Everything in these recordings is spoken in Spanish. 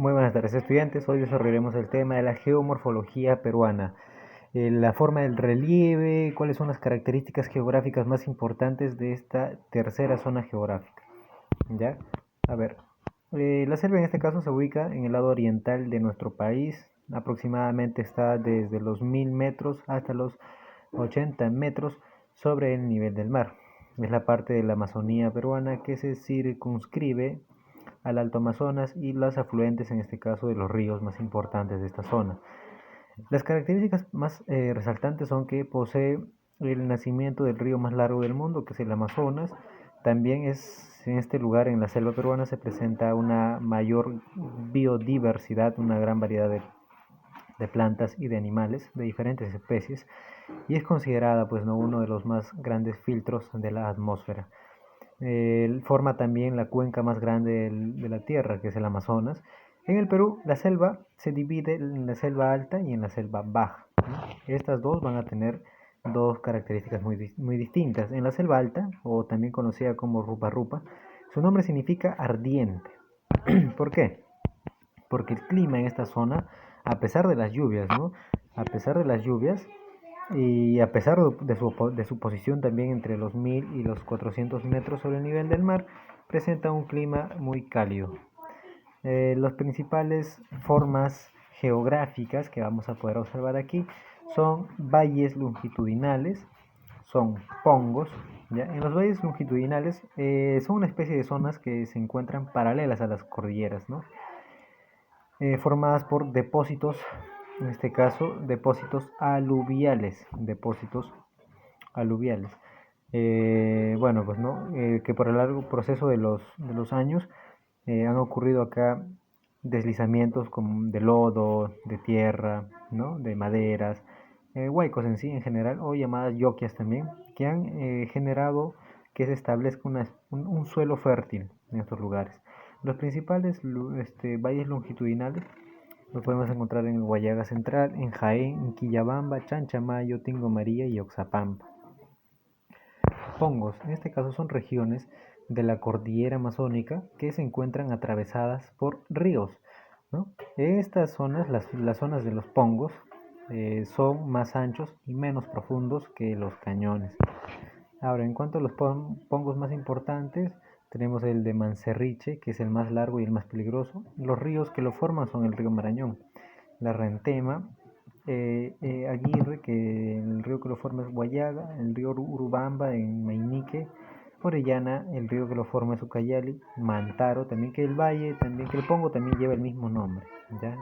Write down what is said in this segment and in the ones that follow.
Muy buenas tardes, estudiantes. Hoy desarrollaremos el tema de la geomorfología peruana, la forma del relieve, cuáles son las características geográficas más importantes de esta tercera zona geográfica. ¿Ya? A ver, la selva en este caso se ubica en el lado oriental de nuestro país, aproximadamente está desde los 1000 metros hasta los 80 metros sobre el nivel del mar. Es la parte de la Amazonía peruana que se circunscribe al Alto Amazonas y las afluentes, en este caso, de los ríos más importantes de esta zona. Las características más resaltantes son que posee el nacimiento del río más largo del mundo, que es el Amazonas. También en este lugar, en la selva peruana, se presenta una mayor biodiversidad, una gran variedad de plantas y de animales de diferentes especies, y es considerada pues, ¿no? uno de los más grandes filtros de la atmósfera. Forma también la cuenca más grande de la Tierra, que es el Amazonas. En el Perú, la selva se divide en la selva alta y en la selva baja, ¿no? Estas dos van a tener dos características muy distintas. En la selva alta, o también conocida como rupa rupa, su nombre significa ardiente. ¿Por qué? Porque el clima en esta zona, a pesar de las lluvias, ¿no? A pesar de las lluvias, y a pesar de su posición también entre los 1000 y los 400 metros sobre el nivel del mar, presenta un clima muy cálido. Las principales formas geográficas que vamos a poder observar aquí son valles longitudinales, son pongos. ¿Ya? En los valles longitudinales son una especie de zonas que se encuentran paralelas a las cordilleras, ¿no? Formadas por depósitos, en este caso depósitos aluviales. Bueno, pues no, que por el largo proceso de los años han ocurrido acá deslizamientos como de lodo, de tierra, ¿no? De maderas, huaicos en sí en general, o llamadas yoquias también, que han generado que se establezca un suelo fértil en estos lugares. Los principales valles longitudinales los podemos encontrar en el Guayaga Central, en Jaén, en Quillabamba, Chanchamayo, Tingo María y Oxapampa. Pongos, en este caso son regiones de la cordillera amazónica que se encuentran atravesadas por ríos, ¿no? Estas zonas, las zonas de los pongos, son más anchos y menos profundos que los cañones. Ahora, en cuanto a los pongos más importantes, tenemos el de Mancerriche, que es el más largo y el más peligroso. Los ríos que lo forman son el río Marañón, la Rentema, Aguirre, que el río que lo forma es Guayaga, el río Urubamba en Mainique, Orellana, el río que lo forma es Ucayali, Mantaro, también que el valle, también que el Pongo también lleva el mismo nombre, ¿ya?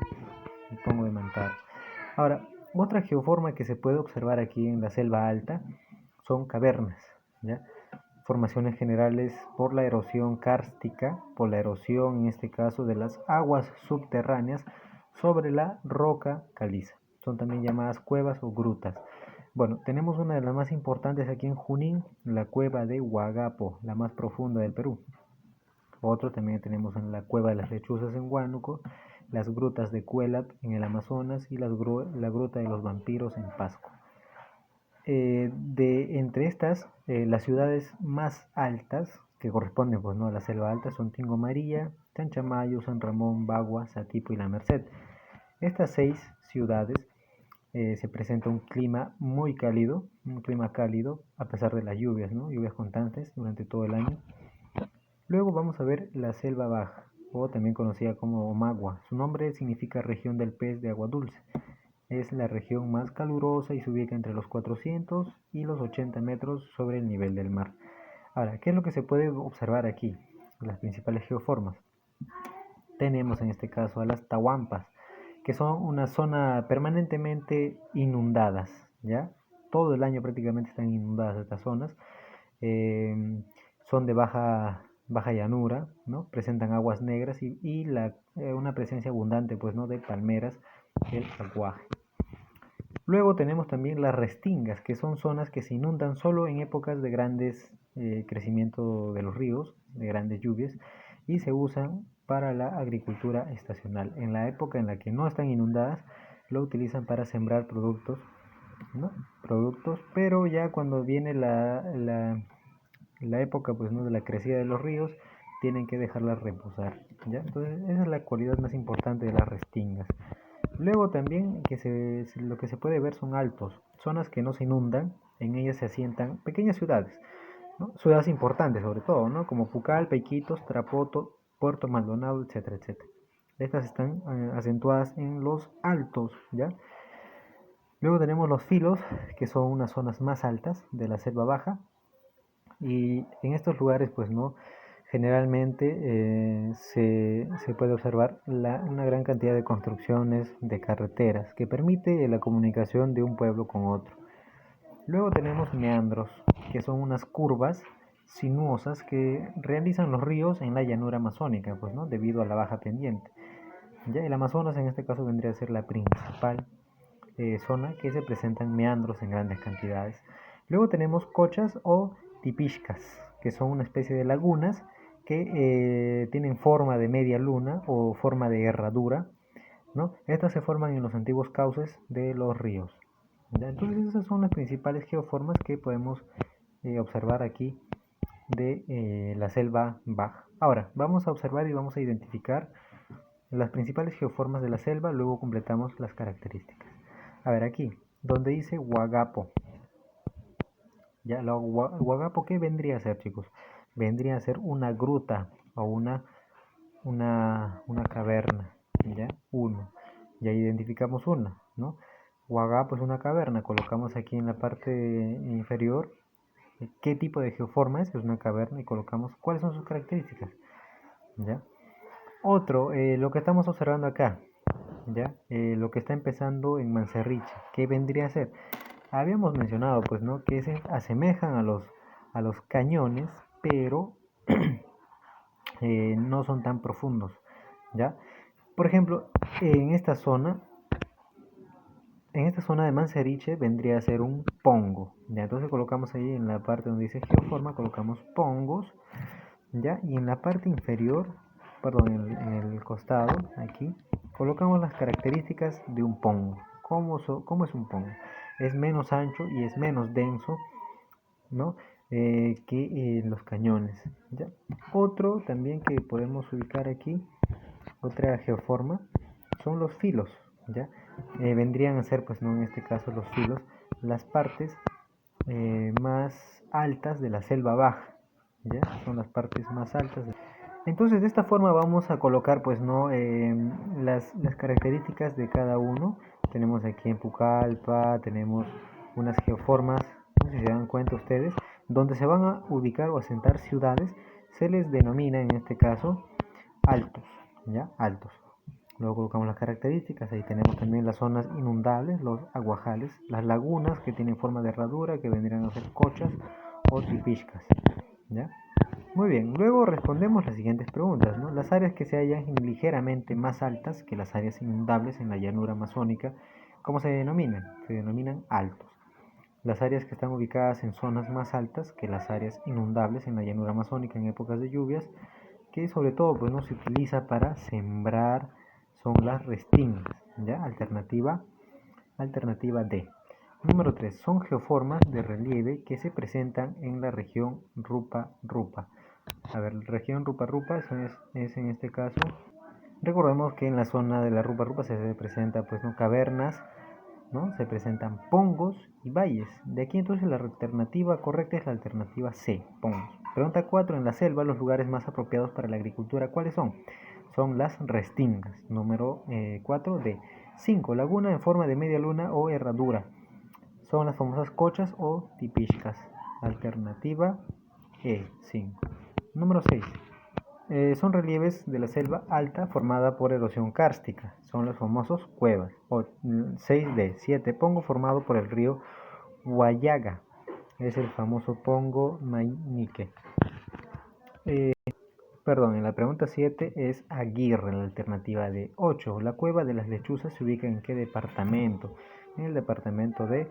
El Pongo de Mantaro. Ahora, otra geoforma que se puede observar aquí en la selva alta son cavernas, ¿ya? Formaciones generales por la erosión kárstica, por la erosión en este caso de las aguas subterráneas sobre la roca caliza. Son también llamadas cuevas o grutas. Bueno, tenemos una de las más importantes aquí en Junín, la cueva de Huagapo, la más profunda del Perú. Otro también tenemos en la cueva de las lechuzas en Huánuco, las grutas de Cuelap en el Amazonas y la gruta de los vampiros en Pasco. Entre estas, las ciudades más altas, que corresponden pues, ¿no? a la selva alta, son Tingo María, Chanchamayo, San Ramón, Bagua, Satipo y La Merced. Estas 6 ciudades se presenta un clima muy cálido, un clima cálido a pesar de las lluvias, ¿no? Lluvias constantes durante todo el año. Luego vamos a ver la selva baja, o también conocida como Omagua. Su nombre significa región del pez de agua dulce. Es la región más calurosa y se ubica entre los 400 y los 80 metros sobre el nivel del mar. Ahora, ¿qué es lo que se puede observar aquí? Las principales geoformas. Tenemos en este caso a las tahuampas, que son una zona permanentemente inundadas, ¿ya? Todo el año prácticamente están inundadas estas zonas. Eh, Son de baja llanura, ¿no? Presentan aguas negras y una presencia abundante, pues, ¿no? de palmeras del aguaje. Luego tenemos también las restingas, que son zonas que se inundan solo en épocas de grandes crecimiento de los ríos, de grandes lluvias, y se usan para la agricultura estacional. En la época en la que no están inundadas, lo utilizan para sembrar productos, ¿no? Productos, pero ya cuando viene la época pues, ¿no? de la crecida de los ríos, tienen que dejarlas reposar. ¿ya? Entonces esa es la cualidad más importante de las restingas. Luego también lo que se puede ver son altos, zonas que no se inundan, en ellas se asientan pequeñas ciudades, ¿no? Ciudades importantes sobre todo, ¿no? Como Pucallpa, Iquitos, Tarapoto, Puerto Maldonado, etcétera, etcétera. Estas están acentuadas en los altos, ¿ya? Luego tenemos los filos, que son unas zonas más altas de la selva baja, y en estos lugares, pues no, generalmente se puede observar una gran cantidad de construcciones de carreteras que permite la comunicación de un pueblo con otro. Luego tenemos meandros, que son unas curvas sinuosas que realizan los ríos en la llanura amazónica, pues no, debido a la baja pendiente. Ya el Amazonas en este caso vendría a ser la principal zona que se presentan meandros en grandes cantidades. Luego tenemos cochas o tipishkas, que son una especie de lagunas que tienen forma de media luna o forma de herradura, ¿no? Estas se forman en los antiguos cauces de los ríos. ¿Ya? Entonces esas son las principales geoformas que podemos observar aquí de la selva baja. Ahora, vamos a observar y vamos a identificar las principales geoformas de la selva, luego completamos las características. A ver, aquí, donde dice Wagapo. Ya, Wagapo, ¿qué vendría a ser, chicos? Vendría a ser una gruta o una caverna. ¿Ya? Uno. Ya identificamos una, ¿no? Wagapo es una caverna. Colocamos aquí en la parte inferior qué tipo de geoforma es una caverna y colocamos cuáles son sus características. ¿Ya? Otro, lo que estamos observando acá, ¿ya? Lo que está empezando en Mancerriche, ¿qué vendría a ser? Habíamos mencionado, pues, ¿no? Que se asemejan a los cañones, pero no son tan profundos, ¿ya? Por ejemplo, en esta zona de Mancerriche vendría a ser un pongo, ¿ya? Entonces colocamos ahí en la parte donde dice geoforma, colocamos pongos, ¿ya? Y en la parte inferior, perdón, en el costado, aquí, colocamos las características de un pongo. ¿Cómo es un pongo? Es menos ancho y es menos denso, ¿no? Que los cañones, ¿ya? Otro también que podemos ubicar aquí, otra geoforma, son los filos, ¿ya? Vendrían a ser, pues no en este caso los filos, las partes más altas de la selva baja, ¿ya? Son las partes más altas. Entonces de esta forma vamos a colocar, pues no, las características de cada uno. Tenemos aquí en Pucallpa, tenemos unas geoformas, no sé si se dan cuenta ustedes, donde se van a ubicar o asentar ciudades, se les denomina en este caso altos, ¿ya? Altos. Luego colocamos las características, ahí tenemos también las zonas inundables, los aguajales, las lagunas que tienen forma de herradura, que vendrían a ser cochas o tipishkas, ¿ya? Muy bien, luego respondemos las siguientes preguntas, ¿no? Las áreas que se hallan ligeramente más altas que las áreas inundables en la llanura amazónica, ¿cómo se denominan? Se denominan altos. Las áreas que están ubicadas en zonas más altas que las áreas inundables en la llanura amazónica en épocas de lluvias, que sobre todo pues no se utiliza para sembrar, son las restingas, ¿ya? Alternativa D. Número 3. Son geoformas de relieve que se presentan en la región Rupa Rupa. A ver, región Rupa Rupa es en este caso. Recordemos que en la zona de la Rupa Rupa se presenta pues no cavernas, ¿no? Se presentan pongos y valles. De aquí entonces la alternativa correcta es la alternativa C, pongos. Pregunta 4. En la selva, los lugares más apropiados para la agricultura, ¿cuáles son? Son las restingas. Número 4 D. 5. Laguna en forma de media luna o herradura. Son las famosas cochas o tipishkas. Alternativa E, 5. Número 6. Son relieves de la selva alta formada por erosión kárstica. Son los famosos cuevas. 6D. 7. Pongo formado por el río Huallaga. Es el famoso Pongo Mainique. En la pregunta 7 es Aguirre, la alternativa de 8. La cueva de las lechuzas se ubica en qué departamento? En el departamento de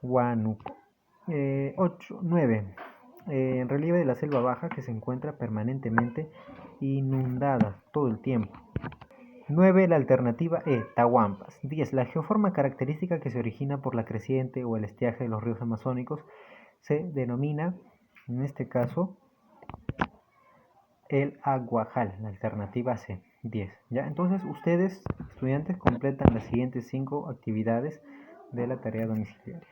Huánuco. 9. En relieve de la selva baja que se encuentra permanentemente inundada todo el tiempo. 9. La alternativa E, Tahuampas. 10. La geoforma característica que se origina por la creciente o el estiaje de los ríos amazónicos se denomina, en este caso, el Aguajal, la alternativa C, 10. ¿Ya? Entonces ustedes, estudiantes, completan las siguientes 5 actividades de la tarea domiciliaria.